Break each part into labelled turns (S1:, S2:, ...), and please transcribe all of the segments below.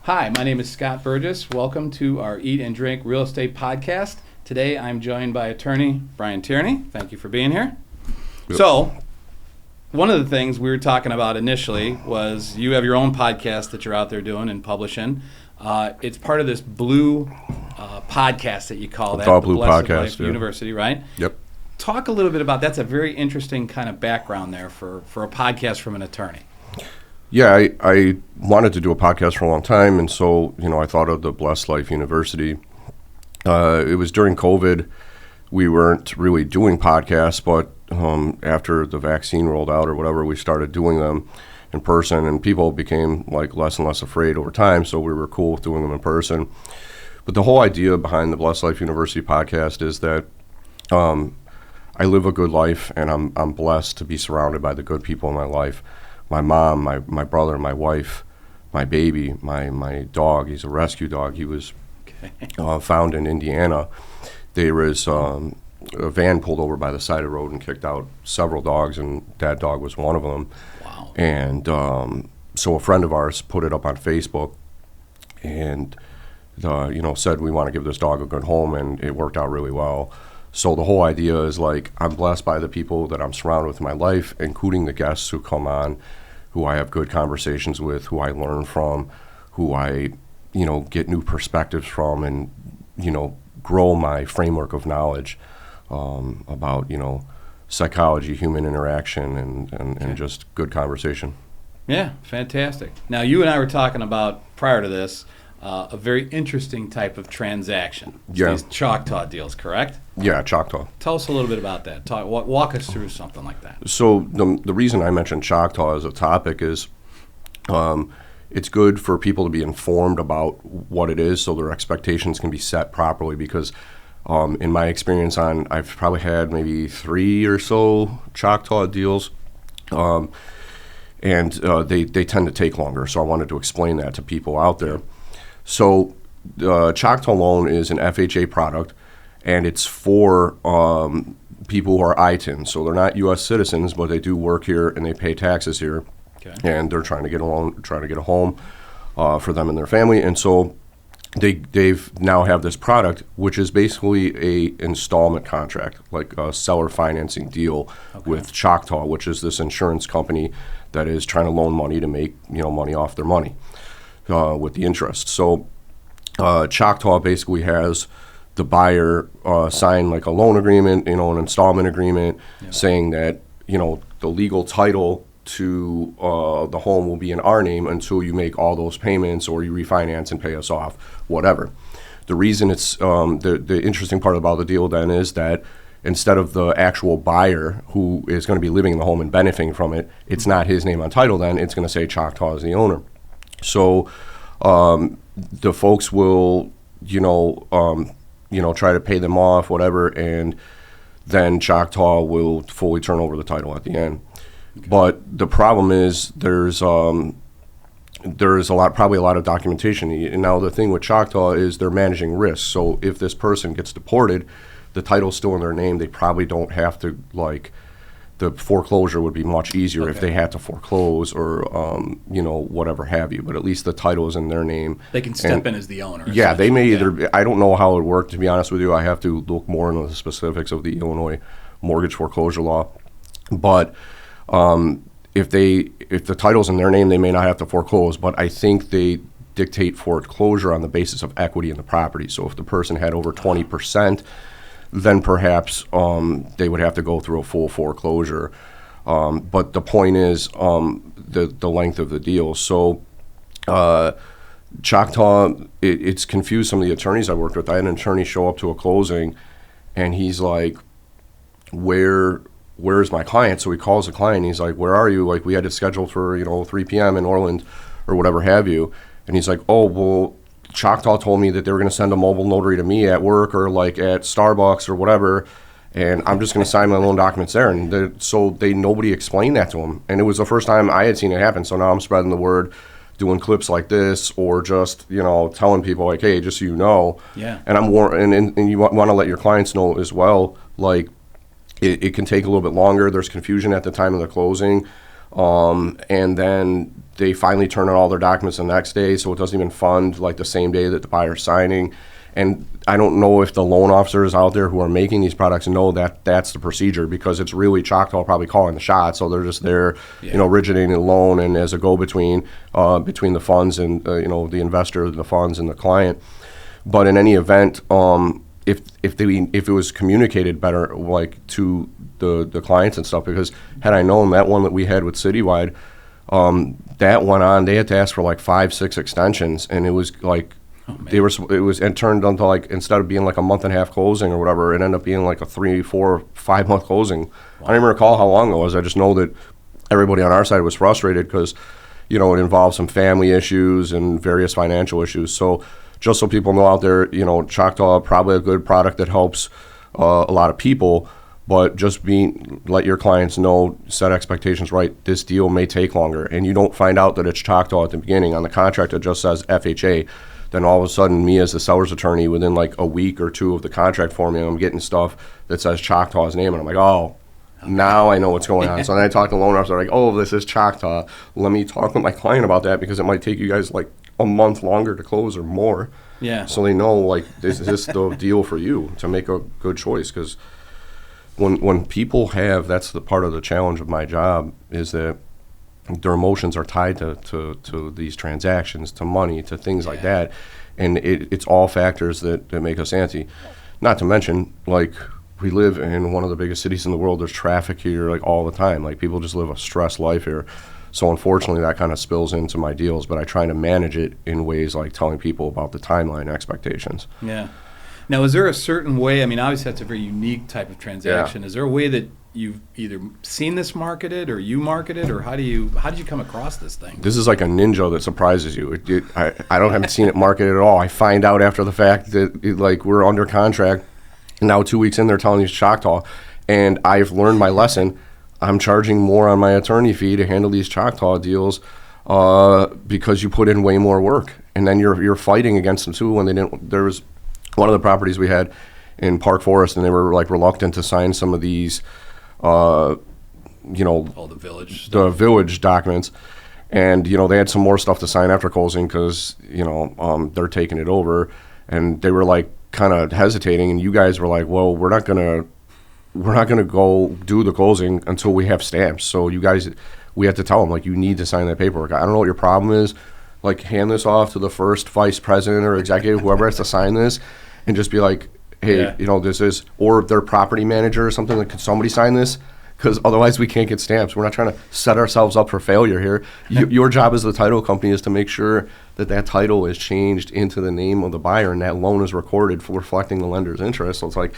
S1: Hi, my name is Scott Burgess. Welcome to our Eat and Drink Real Estate Podcast. Today I'm joined by attorney Brian Tierney. Thank you for being here. Yep. So, one of the things we were talking about initially was you have your own podcast that you're out there doing and publishing. It's part of this Blue podcast that you call that,
S2: the
S1: Blue
S2: Podcast
S1: Life University, right?
S2: Yep.
S1: Talk a little bit about that's a very interesting kind of background there for a podcast from an attorney.
S2: Yeah, I wanted to do a podcast for a long time, and so, I thought of the Blessed Life University. It was during COVID. We weren't really doing podcasts, but after the vaccine rolled out or whatever, we started doing them in person, and people became less and less afraid over time, so we were cool with doing them in person. But the whole idea behind the Blessed Life University podcast is that I live a good life, and I'm blessed to be surrounded by the good people in my life. My mom, my brother, my wife, my baby, my dog. He's a rescue dog. He was found in Indiana. There was a van pulled over by the side of the road and kicked out several dogs, and that dog was one of them.
S1: Wow.
S2: And so a friend of ours put it up on Facebook and, said we want to give this dog a good home, and it worked out really well. So the whole idea is I'm blessed by the people that I'm surrounded with in my life, including the guests who come on, who I have good conversations with, who I learn from, who I, get new perspectives from, and, grow my framework of knowledge about, psychology, human interaction, and just good conversation.
S1: Yeah, fantastic. Now, you and I were talking about, prior to this, a very interesting type of transaction.
S2: Yeah.
S1: These Choctaw deals, correct?
S2: Yeah, Choctaw.
S1: Tell us a little bit about that. Walk us through something like that.
S2: So the reason I mentioned Choctaw as a topic is it's good for people to be informed about what it is so their expectations can be set properly, because in my experience I've probably had maybe 3 or so Choctaw deals, and they tend to take longer. So I wanted to explain that to people out there. So Choctaw Loan is an FHA product, and it's for people who are ITIN. So they're not U.S. citizens, but they do work here and they pay taxes here.
S1: Okay.
S2: And they're trying to get a loan, trying to get a home for them and their family. And so they've now have this product, which is basically a installment contract, like a seller financing deal with Choctaw, which is this insurance company that is trying to loan money to make money off their money. With the interest. So Choctaw basically has the buyer sign a loan agreement, an installment agreement, saying that, the legal title to the home will be in our name until you make all those payments or you refinance and pay us off, whatever. The reason it's, the interesting part about the deal then is that instead of the actual buyer who is going to be living in the home and benefiting from it, it's not his name on title then, it's going to say Choctaw is the owner. So the folks will, try to pay them off, whatever, and then Choctaw will fully turn over the title at the end. Okay. But the problem is there's probably a lot of documentation. And now the thing with Choctaw is they're managing risk. So if this person gets deported, the title's still in their name. They probably don't have to the foreclosure would be much easier if they had to foreclose or, whatever have you. But at least the title is in their name.
S1: They can step in as the owner.
S2: Yeah, they may either. I don't know how it worked, to be honest with you. I have to look more into the specifics of the Illinois mortgage foreclosure law. But if the title's in their name, they may not have to foreclose. But I think they dictate foreclosure on the basis of equity in the property. So if the person had over 20%, then perhaps they would have to go through a full foreclosure. But the point is the length of the deal. So Choctaw, it's confused some of the attorneys I worked with. I had an attorney show up to a closing, and he's like, where's my client? So he calls the client, and he's like, where are you? We had it scheduled for 3 p.m. in Orland or whatever have you. And he's like, oh, well, Choctaw told me that they were going to send a mobile notary to me at work or at Starbucks or whatever, and I'm just going to sign my loan documents there. And nobody explained that to him, and it was the first time I had seen it happen. So now I'm spreading the word, doing clips like this, or just telling people hey, just so you know.
S1: Yeah.
S2: And and you want to let your clients know as well. It can take a little bit longer. There's confusion at the time of the closing, and then they finally turn in all their documents the next day, so it doesn't even fund like the same day that the buyer's signing. And I don't know if the loan officers out there who are making these products know that that's the procedure, because it's really Choctaw probably calling the shots. So they're just there, originating the loan and as a go-between between the funds and the investor, the funds, and the client. But in any event, if it was communicated better, like to the clients and stuff, because had I known that one that we had with Citywide, that went on, they had to ask for like 5-6 extensions, and it was like. It turned into like, instead of being like a month and a half closing or whatever, it ended up being like a 3, 4, 5 month closing. Wow. I don't even recall how long it was. I just know that everybody on our side was frustrated because, it involved some family issues and various financial issues. So just so people know out there, Choctaw, probably a good product that helps a lot of people, but just let your clients know, set expectations right. This deal may take longer, and you don't find out that it's Choctaw at the beginning. On the contract, it just says FHA. Then all of a sudden, me as the seller's attorney, within like a week or two of the contract forming, I'm getting stuff that says Choctaw's name, and I'm like, oh, now I know what's going on. So then I talk to the loan officer, like, oh, this is Choctaw. Let me talk with my client about that, because it might take you guys like a month longer to close or more.
S1: Yeah. So
S2: they know, like, is this the deal for you to make a good choice? Because when people that's the part of the challenge of my job, is that their emotions are tied to these transactions, to money, to things like that. And it's all factors that make us antsy. Not to mention, like, we live in one of the biggest cities in the world. There's traffic here, like, all the time. Like, people just live a stressed life here. So unfortunately, that kind of spills into my deals, but I try to manage it in ways like telling people about the timeline expectations.
S1: Yeah. Now, is there a certain way, I mean, obviously that's a very unique type of transaction. Is there a way that you've either seen this marketed or you marketed, or how did you come across this thing?
S2: This is like a ninja that surprises you. I haven't seen it marketed at all. I find out after the fact that we're under contract, and now 2 weeks in they're telling you it's Choctaw, and I've learned my lesson. I'm charging more on my attorney fee to handle these Choctaw deals because you put in way more work, and then you're fighting against them too when they didn't. There was one of the properties we had in Park Forest, and they were like reluctant to sign some of these all the village documents, and they had some more stuff to sign after closing because they're taking it over, and they were like kind of hesitating, and you guys were like, well, we're not gonna go do the closing until we have stamps. So we had to tell them, like, you need to sign that paperwork. I don't know what your problem is, like, hand this off to the first vice president or executive, whoever has to sign this, and just be like, hey, this is, or their property manager or something, like, could somebody sign this? Because otherwise we can't get stamps. We're not trying to set ourselves up for failure here. Your job as the title company is to make sure that title is changed into the name of the buyer and that loan is recorded for reflecting the lender's interest. So it's like,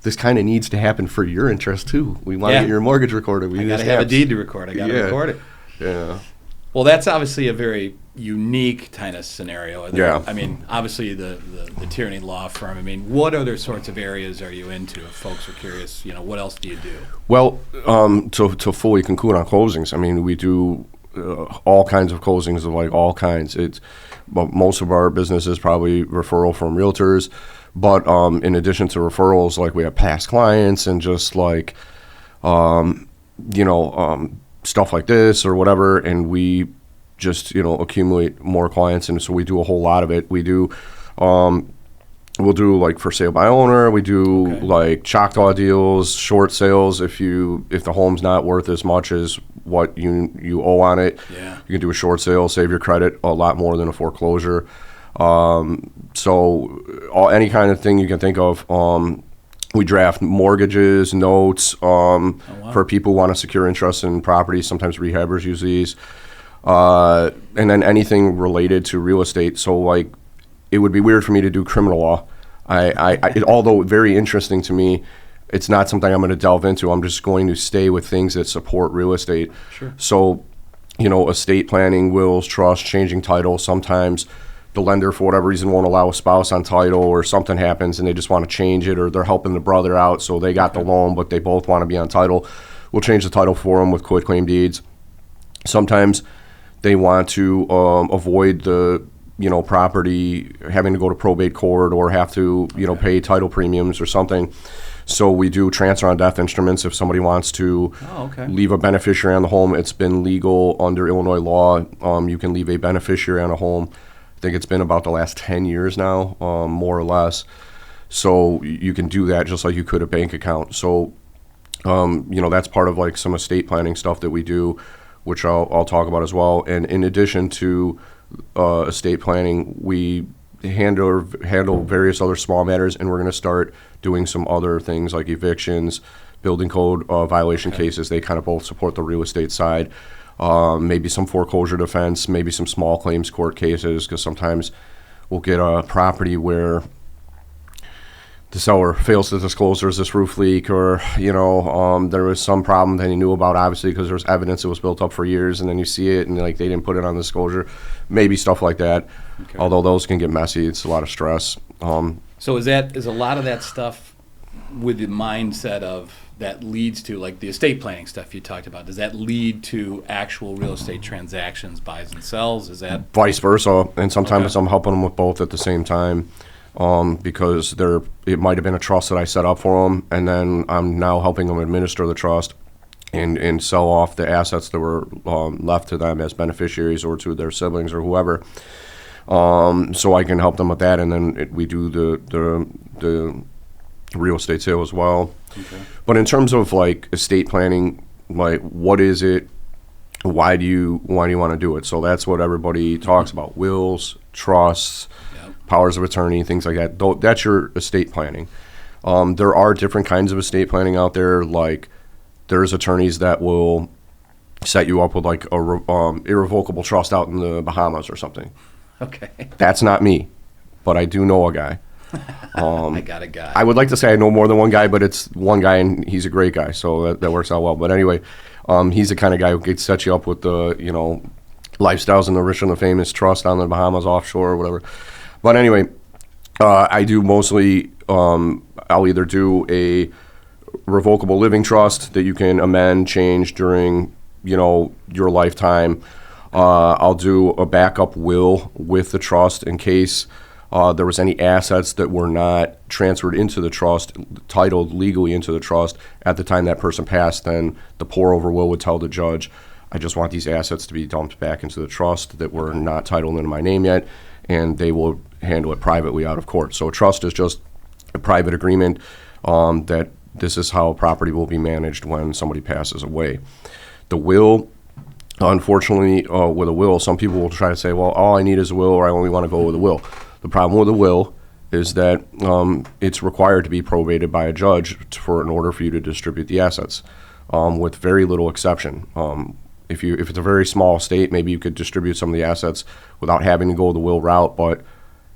S2: this kind of needs to happen for your interest too. We want to get your mortgage recorded. We
S1: got to have a deed to record. I got to record it.
S2: Yeah.
S1: Well, that's obviously a very unique kind of scenario. I mean, obviously the Tierney law firm. I mean, what other sorts of areas are you into? If folks are curious, what else do you do?
S2: Well, to fully conclude on closings, I mean, we do all kinds of closings of like all kinds. But most of our business is probably referral from realtors. But in addition to referrals, like, we have past clients and just like, stuff like this or whatever, and we just accumulate more clients, and so we do a whole lot of it. We do we'll do like for sale by owner, we do like Choctaw deals, short sales. If the home's not worth as much as what you owe on it, you can do a short sale, save your credit a lot more than a foreclosure. So any kind of thing you can think of. We draft mortgages, notes, for people who want to secure interest in properties. Sometimes rehabbers use these. And then anything related to real estate. So, like, it would be weird for me to do criminal law. Although very interesting to me, it's not something I'm going to delve into. I'm just going to stay with things that support real estate.
S1: Sure.
S2: So, estate planning, wills, trust, changing title. Sometimes the lender, for whatever reason, won't allow a spouse on title, or something happens and they just want to change it, or they're helping the brother out, so they got the loan, but they both want to be on title. We'll change the title for them with quitclaim deeds. Sometimes they want to avoid the property having to go to probate court or have to, pay title premiums or something. So we do transfer on death instruments if somebody wants to leave a beneficiary on the home. It's been legal under Illinois law. You can leave a beneficiary on a home. I think it's been about the last 10 years now, more or less. So you can do that just like you could a bank account. So, that's part of like some estate planning stuff that we do, which I'll talk about as well. And in addition to estate planning, we handle various other small matters, and we're going to start doing some other things like evictions, building code violation cases. They kind of both support the real estate side. Maybe some foreclosure defense, maybe some small claims court cases, because sometimes we'll get a property where the seller fails to disclose there's this roof leak, or there was some problem that he knew about, obviously, because there's evidence that was built up for years, and then you see it and like they didn't put it on disclosure, maybe stuff like that. Although those can get messy, it's a lot of stress.
S1: So is a lot of that stuff with the mindset of that leads to like the estate planning stuff you talked about? Does that lead to actual real estate transactions, buys and sells? Is that
S2: vice versa? And sometimes I'm helping them with both at the same time. Because it might have been a trust that I set up for them, and then I'm now helping them administer the trust and sell off the assets that were left to them as beneficiaries or to their siblings or whoever. So I can help them with that, and then we do the real estate sale as well. Okay. But in terms of like estate planning, like what is it? Why do you want to do it? So that's what everybody talks about: wills, trusts, powers of attorney, things like that. That's your estate planning. There are different kinds of estate planning out there. Like there's attorneys that will set you up with like a irrevocable trust out in the Bahamas or something.
S1: Okay.
S2: That's not me, but I do know a guy.
S1: I got a guy.
S2: I would like to say I know more than one guy, but it's one guy, and he's a great guy, so that works out well. But anyway, he's the kind of guy who could set you up with the lifestyles in the rich and the famous trust on the Bahamas offshore or whatever. But anyway, I do mostly, I'll either do a revocable living trust that you can amend, change during, your lifetime. I'll do a backup will with the trust in case there was any assets that were not transferred into the trust, titled legally into the trust at the time that person passed. Then the pour-over will would tell the judge, I just want these assets to be dumped back into the trust that were not titled into my name yet, and they will handle it privately out of court. So a trust is just a private agreement that this is how property will be managed when somebody passes away. The will, unfortunately, with a will, some people will try to say, well, all I need is a will, or I only want to go with a will. The problem with a will is that it's required to be probated by a judge in order for you to distribute the assets, with very little exception. If it's a very small estate, maybe you could distribute some of the assets without having to go the will route. But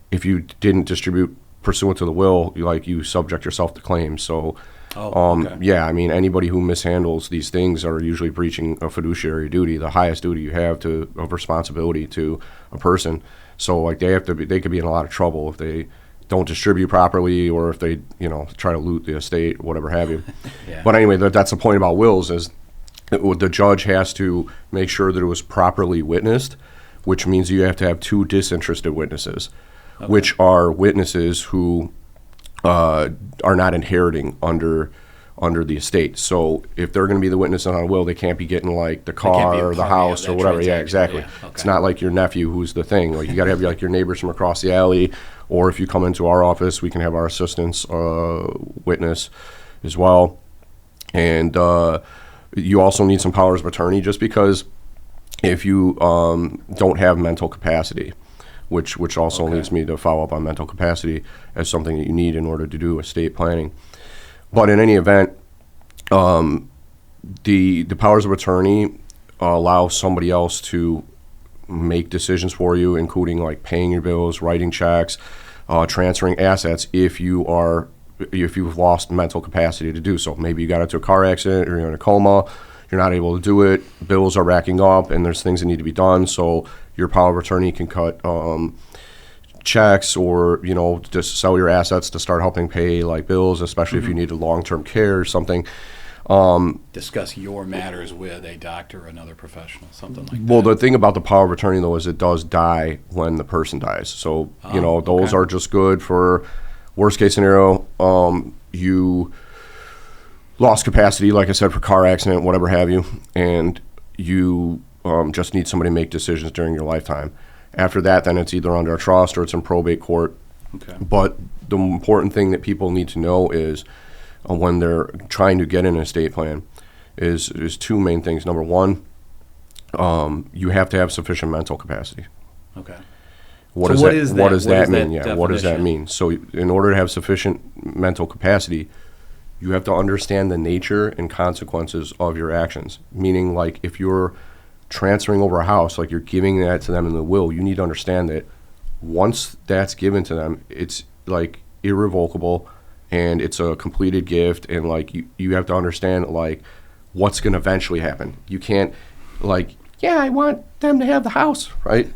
S2: if you didn't distribute pursuant to the will, you subject yourself to claims. So, anybody who mishandles these things are usually breaching a fiduciary duty, the highest duty you have of responsibility to a person. So, they could be in a lot of trouble if they don't distribute properly, or if they, try to loot the estate, whatever have you. Yeah. But anyway, that's the point about wills is the judge has to make sure that it was properly witnessed, which means you have to have two disinterested witnesses, which are witnesses who are not inheriting under the estate. So if they're going to be the witness on a will, they can't be getting like the car or the house or whatever. Yeah, exactly. Yeah, okay. It's not like your nephew who's the thing. Like you got to have like your neighbors from across the alley, or if you come into our office, we can have our assistants witness as well. And you also need some powers of attorney, just because if you don't have mental capacity, which also leads me to follow up on mental capacity as something that you need in order to do estate planning. But in any event, the powers of attorney allow somebody else to make decisions for you, including like paying your bills, writing checks, transferring assets if you've lost mental capacity to do so. Maybe you got into a car accident, or you're in a coma, you're not able to do it, bills are racking up, and there's things that need to be done. So your power of attorney can cut checks, or just sell your assets to start helping pay like bills, especially if you need a long-term care or something.
S1: discuss your matters with a doctor or another professional, something like that.
S2: Well, the thing about the power of attorney, though, is it does die when the person dies. So, those
S1: okay.
S2: are just good for worst case scenario. You lost capacity, like I said, for car accident, whatever have you, and you just need somebody to make decisions during your lifetime. After that, then it's either under a trust or it's in probate court.
S1: Okay.
S2: But the important thing that people need to know is when they're trying to get an estate plan is two main things. Number one, you have to have sufficient mental capacity.
S1: Okay.
S2: What does that mean? Yeah, what does that mean? So in order to have sufficient mental capacity, you have to understand the nature and consequences of your actions. Meaning, like, if you're transferring over a house, like you're giving that to them in the will, you need to understand that once that's given to them, it's like irrevocable and it's a completed gift, and like you have to understand like what's going to eventually happen. You can't like, yeah, I want them to have the house, right?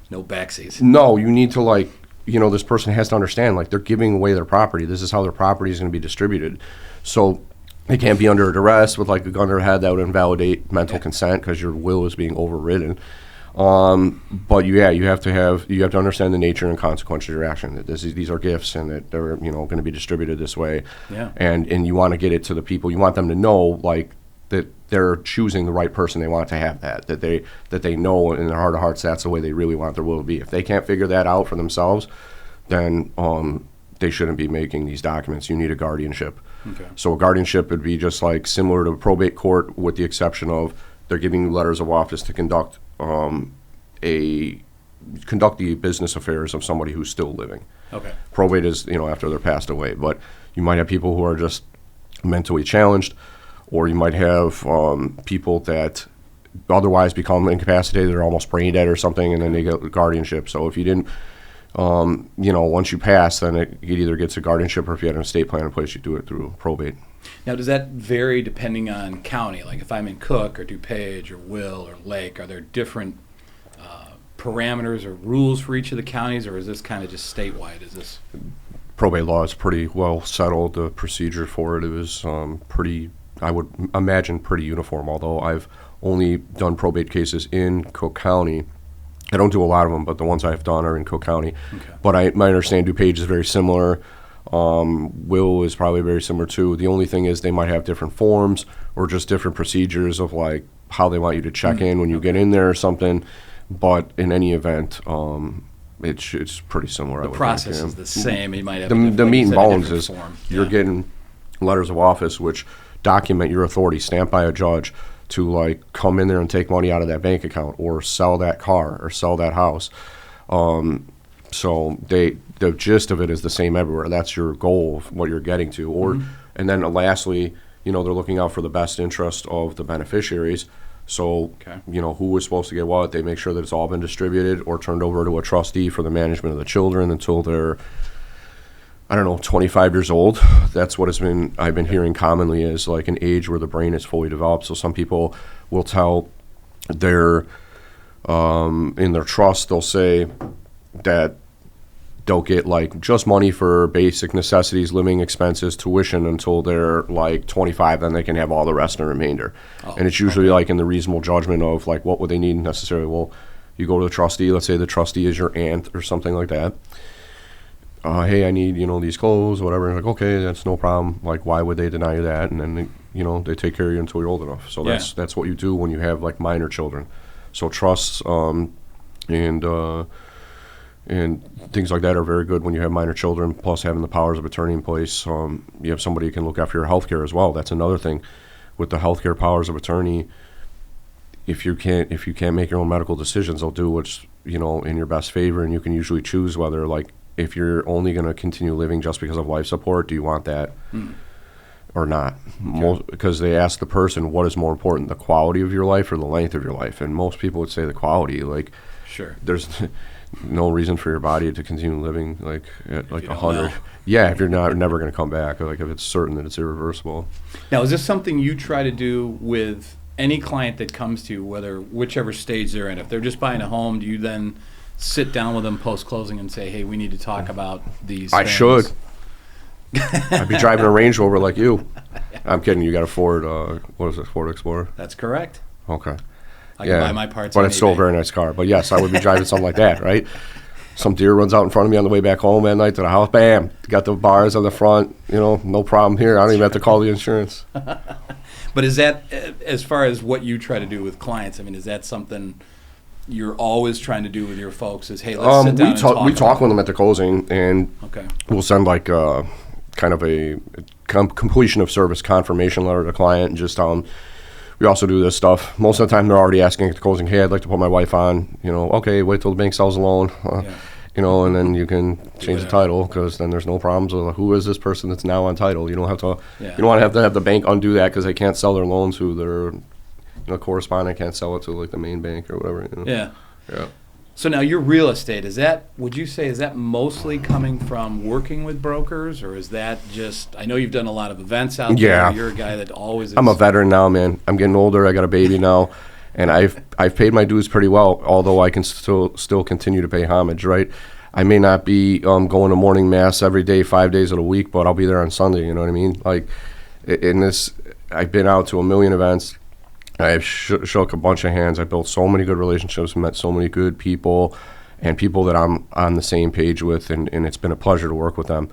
S1: No backseas.
S2: No, you need to like, this person has to understand like they're giving away their property. This is how their property is going to be distributed. So they can't be under duress with like a gun to their head that would invalidate mental consent because your will is being overridden. But you have to understand the nature and consequences of your action. That these are gifts and that they're going to be distributed this way.
S1: Yeah.
S2: And you want to get it to the people. You want them to know like that they're choosing the right person. They want to have that they know in their heart of hearts that's the way they really want their will to be. If they can't figure that out for themselves, then they shouldn't be making these documents. You need a guardianship.
S1: Okay.
S2: So a guardianship would be just like similar to probate court, with the exception of they're giving you letters of office to conduct the business affairs of somebody who's still living.
S1: Okay.
S2: Probate is after they're passed away, but you might have people who are just mentally challenged, or you might have people that otherwise become incapacitated or almost brain dead or something, and then they get guardianship. So if you didn't, once you pass, then it either gets a guardianship, or if you had an estate plan in place, you do it through probate.
S1: Now, does that vary depending on county? Like if I'm in Cook or DuPage or Will or Lake, are there different parameters or rules for each of the counties, or is this kind of just statewide? Is this
S2: probate law is pretty well settled? The procedure for it is pretty, I would imagine, pretty uniform. Although I've only done probate cases in Cook County. I don't do a lot of them, but the ones I've done are in Cook County.
S1: Okay.
S2: But I understand DuPage is very similar. Will is probably very similar too. The only thing is they might have different forms or just different procedures of like how they want you to check in when you get in there or something. But in any event, it's pretty similar.
S1: The process is the same. You might have
S2: the meat and bones is
S1: form.
S2: You're getting letters of office which document your authority, stamped by a judge, to like come in there and take money out of that bank account or sell that car or sell that house. So the gist of it is the same everywhere. That's your goal of what you're getting to. Or and then lastly, they're looking out for the best interest of the beneficiaries. So, who is supposed to get what? They make sure that it's all been distributed or turned over to a trustee for the management of the children until they're, 25 years old. That's what I've been hearing commonly is like an age where the brain is fully developed. So some people will tell their, in their trust, they'll say that they'll get like just money for basic necessities, living expenses, tuition until they're like 25, then they can have all the rest and remainder. And it's usually like in the reasonable judgment of like what would they need necessarily. Well, you go to the trustee, let's say the trustee is your aunt or something like that. Hey, I need, these clothes, whatever. Like, okay, that's no problem. Like, why would they deny you that? And then, they take care of you until you're old enough. So that's what you do when you have like minor children. So trusts and things like that are very good when you have minor children, plus having the powers of attorney in place. You have somebody who can look after your health care as well. That's another thing. With the health care powers of attorney, if you can't make your own medical decisions, they'll do what's, in your best favor, and you can usually choose whether, like, if you're only going to continue living just because of life support, do you want that or not? Because they ask the person, what is more important, the quality of your life or the length of your life? And most people would say the quality. Like,
S1: sure,
S2: there's no reason for your body to continue living like at like 100.
S1: Know.
S2: Yeah, if you're never going to come back, like if it's certain that it's irreversible.
S1: Now, is this something you try to do with any client that comes to you, whichever stage they're in? If they're just buying a home, do you then sit down with them post-closing and say, hey, we need to talk about these things?
S2: Should. I'd be driving a Range Rover like you. I'm kidding. You got a Ford, what is it, Ford Explorer?
S1: That's correct.
S2: Okay.
S1: I can buy my parts
S2: but
S1: on
S2: it's still a
S1: eBay.
S2: very nice car. But yes, I would be driving something like that, right? Some deer runs out in front of me on the way back home at night to the house. Bam! Got the bars on the front. No problem here. I don't even have to call the insurance.
S1: But is that, as far as what you try to do with clients, I mean, is that something you're always trying to do with your folks is, hey, let's sit down and talk?
S2: We talk with them at the closing, and
S1: Okay.
S2: we'll send like kind of a completion of service confirmation letter to the client and just tell them, we also do this stuff. Most of the time, they're already asking at the closing, hey, I'd like to put my wife on. Okay, wait till the bank sells the loan. And then you can change the title, because then there's no problems with who is this person that's now on title. You don't have to.
S1: Yeah.
S2: You don't want to have the bank undo that because they can't sell their loans who their correspondent can't sell it to like the main bank or whatever.
S1: Yeah.
S2: Yeah.
S1: So now your real estate, would you say, is that mostly coming from working with brokers, or is that just, I know you've done a lot of events out there.
S2: Yeah.
S1: You're a guy that always is.
S2: I'm a veteran now, man. I'm getting older. I got a baby now, and I've paid my dues pretty well. Although I can still continue to pay homage, right? I may not be going to morning mass every day, 5 days of the week, but I'll be there on Sunday. You know what I mean? Like in this, I've been out to a million events. I've shook a bunch of hands. I built so many good relationships, met so many good people, and people that I'm on the same page with, and it's been a pleasure to work with them.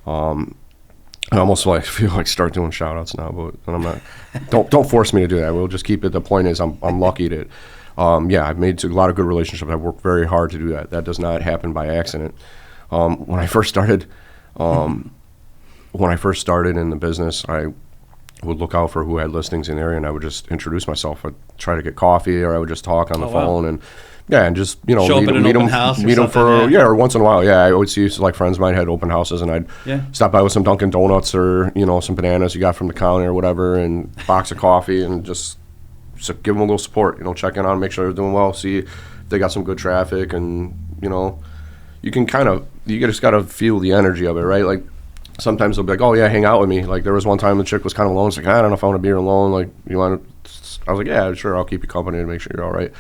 S2: I almost feel like start doing shout outs now, but I'm not. Don't force me to do that. We'll just keep it. The point is, I'm lucky that, I've made a lot of good relationships. I've worked very hard to do that. That does not happen by accident. When I first started, in the business, I would look out for who had listings in the area, and I would just introduce myself. I'd try to get coffee, or I would just talk on the phone, and just
S1: show up at an open house,
S2: meet them for or once in a while. Yeah, I would see like friends of mine had open houses, and I'd stop by with some Dunkin' Donuts or some bananas you got from the county or whatever, and box of coffee, and just give them a little support. Check in on them, make sure they're doing well, see if they got some good traffic, and you can you just got to feel the energy of it, right? Like, sometimes they'll be like, oh, yeah, hang out with me. Like, there was one time the chick was kind of alone. She's like, I don't know if I want to be here alone. Like, you want to? I was like, yeah, sure, I'll keep you company and make sure you're all right.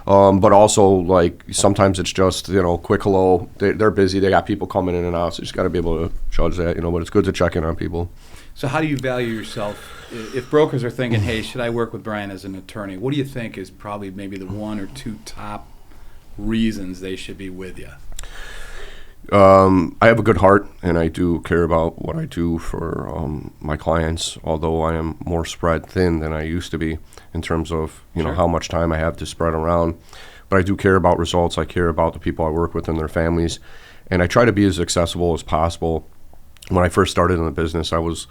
S2: But also, like, sometimes it's just, quick hello. They're busy. They got people coming in and out. So you just got to be able to judge that, but it's good to check in on people.
S1: So how do you value yourself? If brokers are thinking, hey, should I work with Brian as an attorney? What do you think is probably maybe the one or two top reasons they should be with you?
S2: I have a good heart, and I do care about what I do for my clients, although I am more spread thin than I used to be in terms of how much time I have to spread around. But I do care about results. I care about the people I work with and their families, and I try to be as accessible as possible. When I first started in the business, I was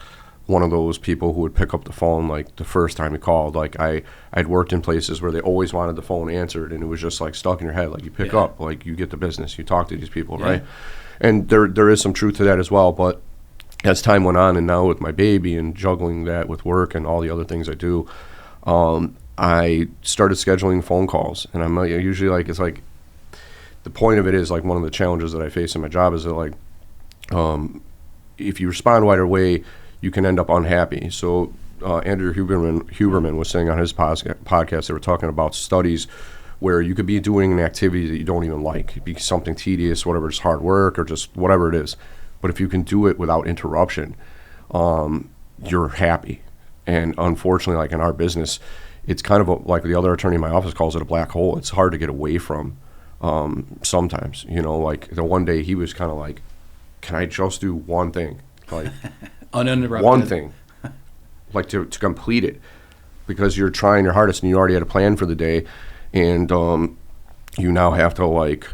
S2: one of those people who would pick up the phone like the first time he called. Like I'd worked in places where they always wanted the phone answered, and it was just like stuck in your head. Like, you pick up, like, you get the business, you talk to these people, right? And there is some truth to that as well. But as time went on, and now with my baby and juggling that with work and all the other things I do, I started scheduling phone calls. And I'm usually like, it's like, the point of it is like, one of the challenges that I face in my job is that, like, if you respond right away, you can end up unhappy. So Andrew Huberman was saying on his podcast, they were talking about studies where you could be doing an activity that you don't even like. It'd be something tedious, whatever, it's hard work or just whatever it is. But if you can do it without interruption, you're happy. And unfortunately, like in our business, it's kind of like the other attorney in my office calls it a black hole. It's hard to get away from sometimes. Like the one day he was kind of like, can I just do one thing? Like,
S1: uninterrupted.
S2: One thing, like to complete it, because you're trying your hardest and you already had a plan for the day, and you now have to like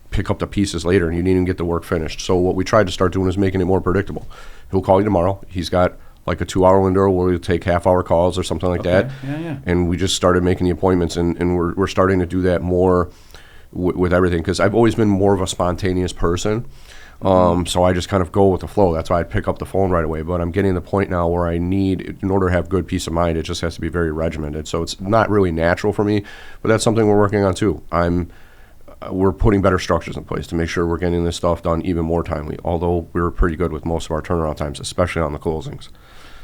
S2: pick up the pieces later, and you didn't even get the work finished. So what we tried to start doing is making it more predictable. He'll call you tomorrow. He's got like a 2-hour window where we'll take half-hour calls or something like that.
S1: Yeah.
S2: And we just started making the appointments, and we're starting to do that more with everything, because I've always been more of a spontaneous person. So I just kind of go with the flow. That's why I pick up the phone right away. But I'm getting to the point now where I need, in order to have good peace of mind, it just has to be very regimented. So it's not really natural for me, but that's something we're working on too. We're putting better structures in place to make sure we're getting this stuff done even more timely, although we're pretty good with most of our turnaround times, especially on the closings.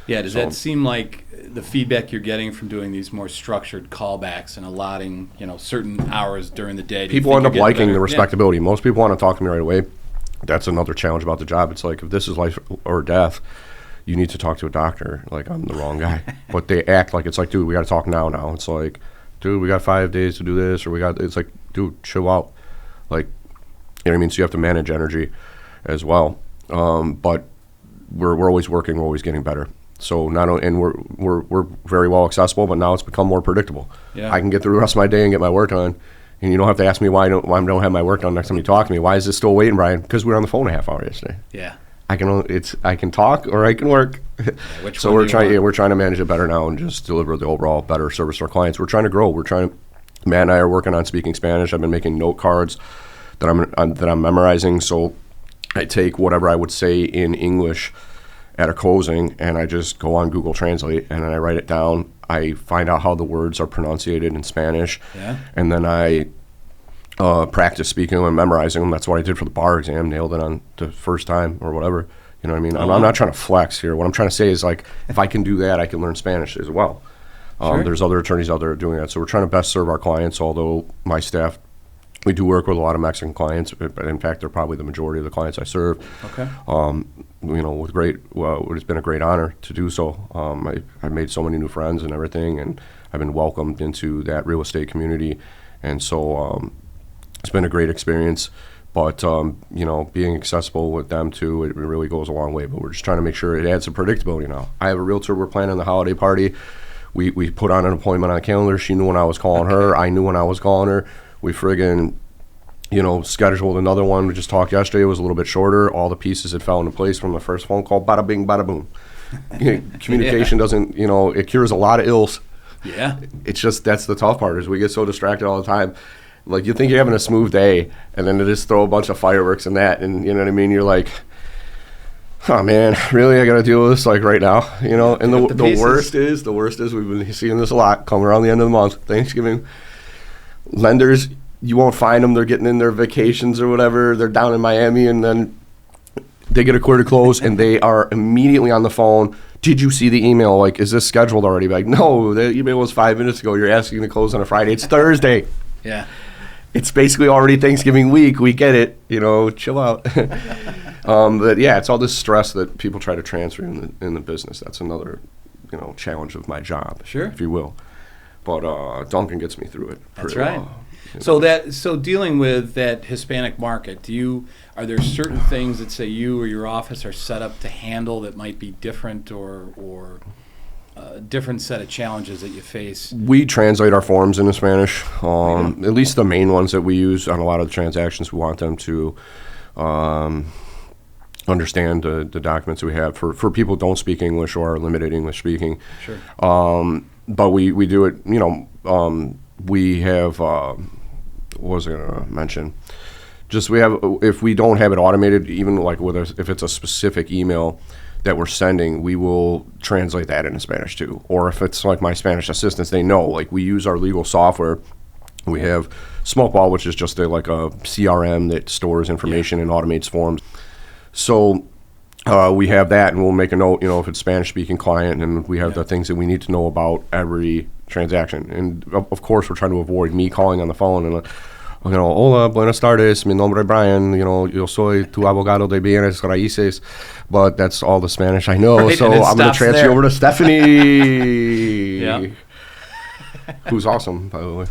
S1: Yeah, does that seem like the feedback you're getting from doing these more structured callbacks and allotting, certain hours during the day?
S2: People end up liking the respectability. Most people want to talk to me right away. that's another challenge about the job. It's like, if this is life or death, you need to talk to a doctor. Like, I'm the wrong guy. But they act like it's like, dude, we got to talk now. It's like, dude, we got 5 days to do this, or it's like, dude, chill out. Like, you know what I mean? So you have to manage energy as well. But we're always working, we're always getting better. So not only, and we're very well accessible, but now it's become more predictable. Yeah. I can get through the rest of my day and get my work done. And you don't have to ask me why I don't have my work done next time you talk to me. Why is this still waiting, Brian? Because we were on the phone a half hour yesterday.
S1: Yeah.
S2: I can talk or I can work.
S1: Yeah,
S2: so we're trying to manage it better now and just deliver the overall better service to our clients. We're trying to grow. Matt and I are working on speaking Spanish. I've been making note cards that I'm memorizing. So I take whatever I would say in English at a closing, and I just go on Google Translate, and then I write it down. I find out how the words are pronunciated in Spanish, and then I practice speaking them and memorizing them. That's what I did for the bar exam, nailed it on the first time or whatever. You know what I mean? I'm not trying to flex here. What I'm trying to say is, like, if I can do that, I can learn Spanish as well. Sure. There's other attorneys out there doing that. So we're trying to best serve our clients, although my staff, we do work with a lot of Mexican clients, but in fact, they're probably the majority of the clients I serve.
S1: Okay.
S2: It's been a great honor to do so. I've made so many new friends and everything, and I've been welcomed into that real estate community. And so it's been a great experience. But, being accessible with them, too, it really goes a long way. But we're just trying to make sure it adds some predictability now. I have a realtor. We're planning the holiday party. We put on an appointment on the calendar. She knew when I was calling her. I knew when I was calling her. We friggin', scheduled another one. We just talked yesterday. It was a little bit shorter. All the pieces had fell into place from the first phone call. Bada bing, bada boom. Communication doesn't, it cures a lot of ills.
S1: Yeah.
S2: It's just, that's the tough part, is we get so distracted all the time. Like, you think you're having a smooth day, and then they just throw a bunch of fireworks and that, and you know what I mean? You're like, oh man, really? I got to deal with this like right now, And the worst is we've been seeing this a lot coming around the end of the month, Thanksgiving. Lenders, you won't find them. They're getting in their vacations or whatever. They're down in Miami, and then they get a quarter close, and they are immediately on the phone. Did you see the email? Like, is this scheduled already? Like, no, the email was 5 minutes ago. You're asking to close on a Friday. It's Thursday.
S1: Yeah.
S2: It's basically already Thanksgiving week. We get it. Chill out. But yeah, it's all this stress that people try to transfer in the business. That's another, challenge of my job,
S1: sure,
S2: if you will. But Duncan gets me through it.
S1: That's right. So dealing with that Hispanic market, are there certain things that, say, you or your office are set up to handle that might be different, or a different set of challenges that you face?
S2: We translate our forms into Spanish. At least the main ones that we use on a lot of the transactions. We want them to understand the documents that we have for people who don't speak English or are limited English speaking.
S1: Sure.
S2: But we do it, we have, what was I going to mention? Just if we don't have it automated, even like if it's a specific email that we're sending, we will translate that into Spanish too. Or if it's like my Spanish assistants, they know, like, we use our legal software. We have Smokeball, which is just a CRM that stores information and automates forms. So we have that, and we'll make a note, if it's Spanish-speaking client, and we have the things that we need to know about every transaction. And of course, we're trying to avoid me calling on the phone and, hola, buenas tardes, mi nombre es Brian, yo soy tu abogado de bienes raíces, but that's all the Spanish I know, right, so I'm going to transfer you over to Stephanie, who's awesome, by the way.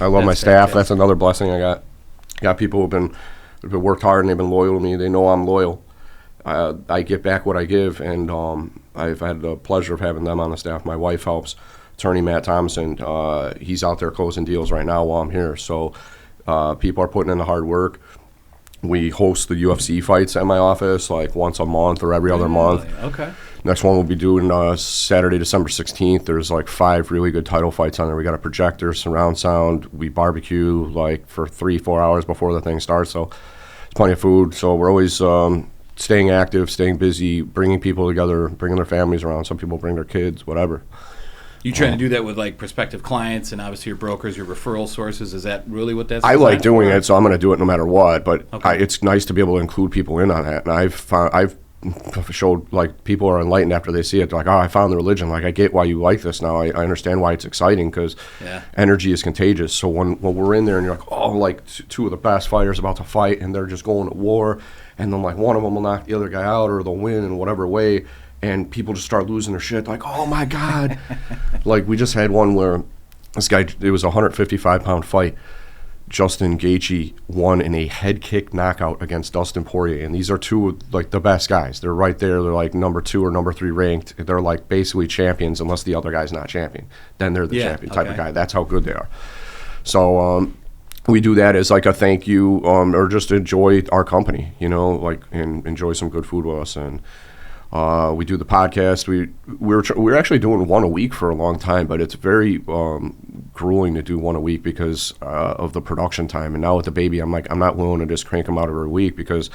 S2: I love my staff. Fantastic. That's another blessing I got. Got people who've been worked hard, and they've been loyal to me. They know I'm loyal. I get back what I give, and I've had the pleasure of having them on the staff. My wife helps. Attorney Matt Thompson, he's out there closing deals right now while I'm here. So people are putting in the hard work. We host the UFC fights at my office like once a month or every other month.
S1: Okay.
S2: Next one we'll be doing Saturday, December 16th. There's like 5 really good title fights on there. We got a projector, surround sound. We barbecue like for 3-4 hours before the thing starts. So it's plenty of food. So we're always staying active, staying busy, bringing people together, bringing their families around. Some people bring their kids, whatever.
S1: You trying to do that with like prospective clients and obviously your brokers, your referral sources? Is that really what that's?
S2: I like doing it, so I'm going to do it no matter what. But
S1: okay.
S2: It's nice to be able to include people in on that. And I've showed, like, people are enlightened after they see it. They're like, oh, I found the religion. Like, I get why you like this now. I understand why it's exciting, because energy is contagious. So when we're in there and you're like, oh, like two of the best fighters about to fight, and they're just going to war, and then like one of them will knock the other guy out or they'll win in whatever way, and people just start losing their shit. Like, oh my God. Like, we just had one where this guy, it was a 155-pound fight. Justin Gaethje won in a head kick knockout against Dustin Poirier, and these are two of, like, the best guys. They're right there. They're like number 2 or number 3 ranked. They're like basically champions, unless the other guy's not champion. Then they're the champion type of guy. That's how good they are. So we do that as like a thank you, or just enjoy our company, you know, like, and enjoy some good food with us. And we do the podcast. We're actually doing one a week for a long time, but it's very grueling to do one a week because of the production time. And now with the baby, I'm not willing to just crank them out every week, because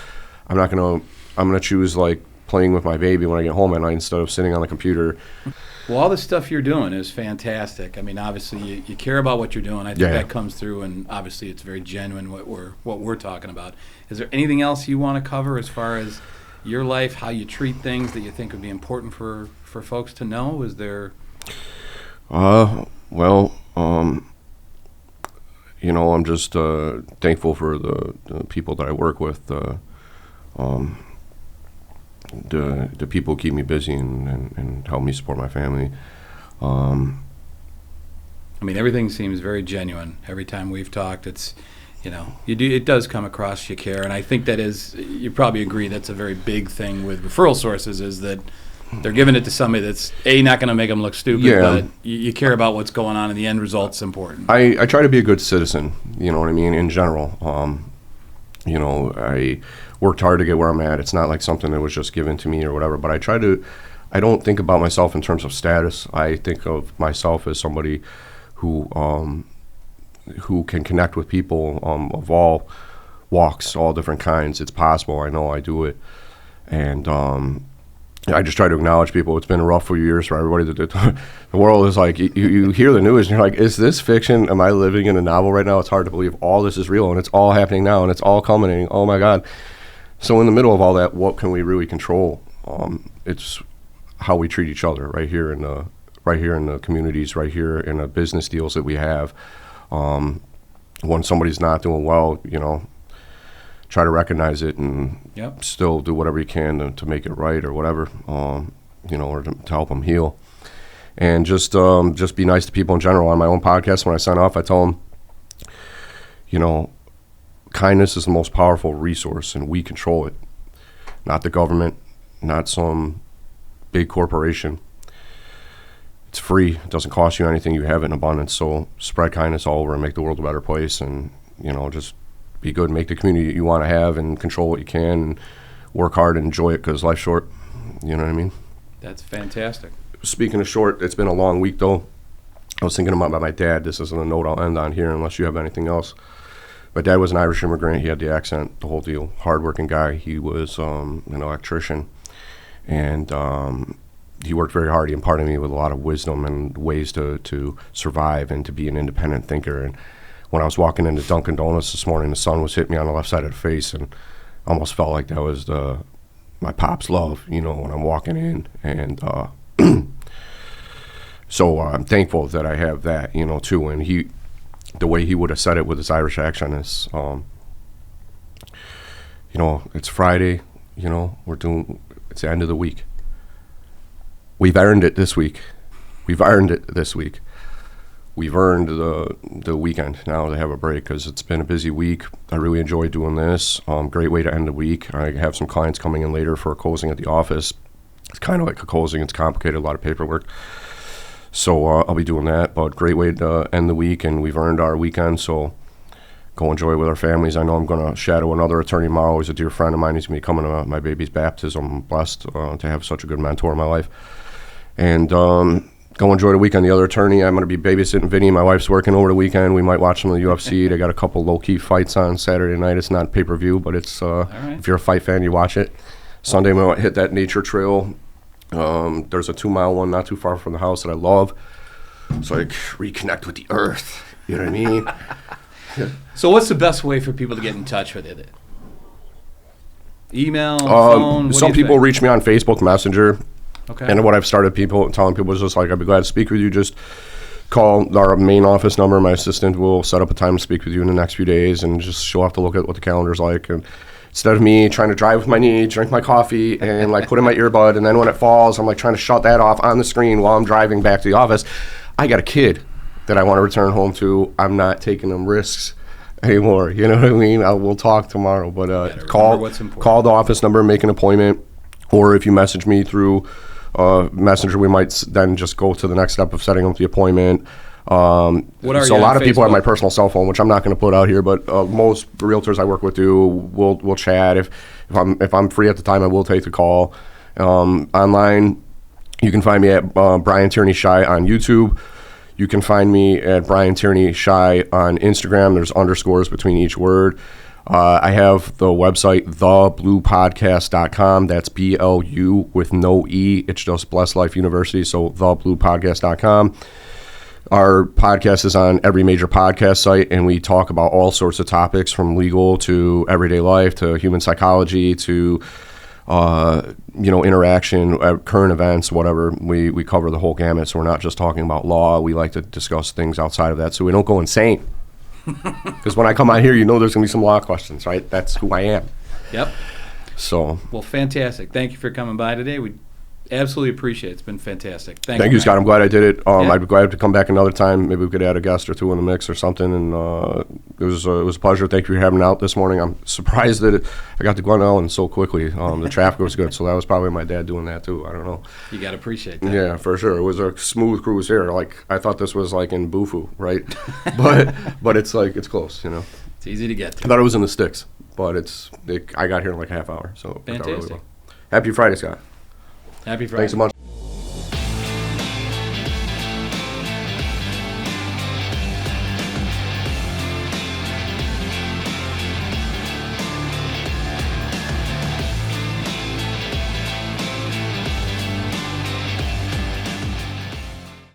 S2: I'm gonna choose like playing with my baby when I get home at night instead of sitting on the computer.
S1: Well, all the stuff you're doing is fantastic. I mean, obviously you care about what you're doing. I think that comes through, and obviously it's very genuine what we're talking about. Is there anything else you want to cover as far as your life, how you treat things, that you think would be important for folks to know? Is there?
S2: Well, you know, I'm just thankful for the people that I work with. The people keep me busy and help me support my family.
S1: I mean, everything seems very genuine. Every time we've talked, it's, you know, it does come across you care, and I think that is, you probably agree, that's a very big thing with referral sources, is that they're giving it to somebody that's not going to make them look stupid, but you care about what's going on, and the end result's important.
S2: I try to be a good citizen, you know what I mean, in general. You know, I worked hard to get where I'm at. It's not like something that was just given to me or whatever, but I don't think about myself in terms of status. I think of myself as somebody who can connect with people of all walks, all different kinds. It's possible. I know I do it. And I just try to acknowledge people. It's been a rough few years for everybody. The world is like, you hear the news and you're like, is this fiction? Am I living in a novel right now? It's hard to believe all this is real, and it's all happening now, and it's all culminating. Oh my God. So in the middle of all that, what can we really control? It's how we treat each other right here in the communities, right here in the business deals that we have. When somebody's not doing well, you know, try to recognize it and still do whatever you can to make it right or whatever, you know, or to help them heal. And just be nice to people in general. On my own podcast, when I sign off, I tell them, you know, kindness is the most powerful resource, and we control it. Not the government, not some big corporation. It's free. It doesn't cost you anything. You have it in abundance. So spread kindness all over and make the world a better place. And, you know, just be good, make the community that you want to have, and control what you can, and work hard and enjoy it, because life's short. You know what I mean?
S1: That's fantastic.
S2: Speaking of short, it's been a long week, though. I was thinking about my dad. This isn't a note I'll end on here unless you have anything else. My dad was an Irish immigrant. He had the accent, the whole deal. Hard-working guy. He was an electrician. And he worked very hard. He imparted me with a lot of wisdom and ways to survive and to be an independent thinker. And when I was walking into Dunkin' Donuts this morning, the sun was hitting me on the left side of the face, and I almost felt like that was my pop's love, you know, when I'm walking in. And so I'm thankful that I have that, you know, too. And the way he would have said it with his Irish accent is, you know, it's Friday, you know, it's the end of the week. We've earned it this week. We've earned it this week. We've earned the weekend now to have a break, because it's been a busy week. I really enjoy doing this. Great way to end the week. I have some clients coming in later for a closing at the office. It's kind of like a closing. It's complicated, a lot of paperwork. So I'll be doing that. But great way to end the week, and we've earned our weekend. So go enjoy it with our families. I know I'm going to shadow another attorney tomorrow. He's a dear friend of mine. He's going to be coming to my baby's baptism. I'm blessed to have such a good mentor in my life. And go enjoy the weekend. The other attorney, I'm going to be babysitting Vinny. My wife's working over the weekend. We might watch some of the UFC. They got a couple low-key fights on Saturday night. It's not pay-per-view, but it's right. If you're a fight fan, you watch it. Sunday, we might hit that nature trail. There's a 2-mile one not too far from the house that I love. So I reconnect with the earth. You know what I mean?
S1: So what's the best way for people to get in touch with you? email, phone? What
S2: Some
S1: do you
S2: people
S1: think?
S2: reach me on Facebook Messenger.
S1: Okay.
S2: And what I've started telling people is just like, I'd be glad to speak with you. Just call our main office number. My assistant will set up a time to speak with you in the next few days, and just she'll have to look at what the calendar's like. And instead of me trying to drive with my knee, drink my coffee, and like put in my earbud, and then when it falls, I'm like trying to shut that off on the screen while I'm driving back to the office. I got a kid that I want to return home to. I'm not taking them risks anymore. You know what I mean? We'll talk tomorrow, but call the office number, make an appointment, or if you message me through Messenger, we might then just go to the next step of setting up the appointment.
S1: What are
S2: so
S1: you
S2: a lot
S1: on
S2: of people have
S1: Facebook?
S2: my personal cell phone, which I'm not going to put out here, but most realtors I work with do. We'll chat. If I'm free at the time, I will take the call. Online, you can find me at Brian Tierney Shy on YouTube. You can find me at Brian Tierney Shy on Instagram. There's underscores between each word. I have the website, thebluepodcast.com. That's BLU with no E. It's just Blessed Life University, so thebluepodcast.com. Our podcast is on every major podcast site, and we talk about all sorts of topics from legal to everyday life to human psychology to interaction, current events, whatever. We cover the whole gamut, so we're not just talking about law. We like to discuss things outside of that so we don't go insane. Because when I come out here, there's going to be some law questions, right? That's who I am.
S1: Yep.
S2: So.
S1: Well, fantastic. Thank you for coming by today. We absolutely appreciate it. It's been fantastic.
S2: Thank you, Scott. I'm glad I did it.
S1: Yeah.
S2: I'd be glad to come back another time. Maybe we could add a guest or two in the mix or something. And it was a pleasure. Thank you for having me out this morning. I'm surprised that I got to Glen Ellen so quickly. The traffic was good, so that was probably my dad doing that too. I don't know.
S1: You got to appreciate that.
S2: Yeah, for sure. It was a smooth cruise here. Like I thought this was like in Bufu, right? but it's like it's close.
S1: It's easy to get to.
S2: I thought it was in the sticks, but I got here in like a half hour. So it worked out really
S1: Fantastic.
S2: well. Happy Friday, Scott.
S1: Happy Friday.
S2: Thanks so much.